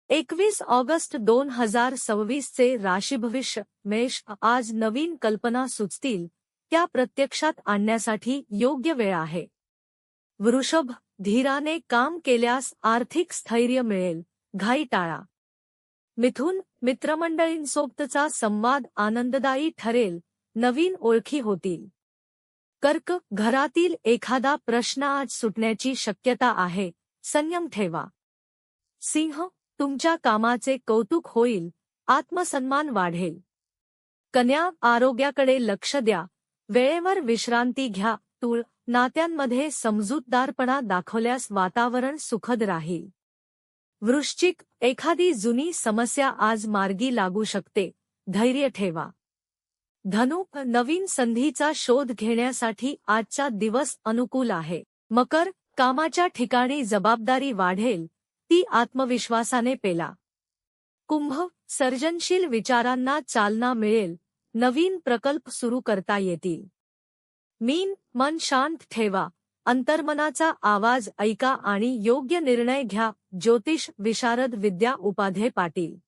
21 August 2026 चे राशीभविष्य मेष. आज नवीन कल्पना सुचतील त्या प्रत्यक्षात आणण्यासाठी योग्य वेळ आहे. वृषभ. धीराने काम केल्यास आर्थिक स्थैर्य मिळेल, घाई टाळा. मिथुन. मित्रमंडळींसोबतचा संवाद आनंददायी ठरेल, नवीन ओळखी होतील. कर्क. घरातील एखादा प्रश्न आज सुटण्याची शक्यता आहे, संयम ठेवा. सिंह. तुमच्या कामाचे कौतुक होईल, आत्मसन्मान वाढेल. कन्या. आरोग्याकडे लक्ष द्या, वेळेवर विश्रांती घ्या. तूळ. नात्यांमध्ये समजूतदारपणा दाखवल्यास वातावरण सुखद राहील. वृश्चिक. एखादी जुनी समस्या आज मार्गी लागू शकते, धैर्य ठेवा. धनु. नवीन संधीचा शोध घेण्यासाठी आजचा दिवस अनुकूल आहे. मकर. कामाच्या ठिकाणी जबाबदारी वाढेल, ती आत्मविश्वासाने पेला. कुंभ. सर्जनशील विचारांना चालना मिळेल, नवीन प्रकल्प सुरू करता येतील. मीन. मन शांत ठेवा, अंतर्मनाचा आवाज ऐका आणि योग्य निर्णय घ्या. ज्योतिष विशारद विद्या उपाध्ये पाटील.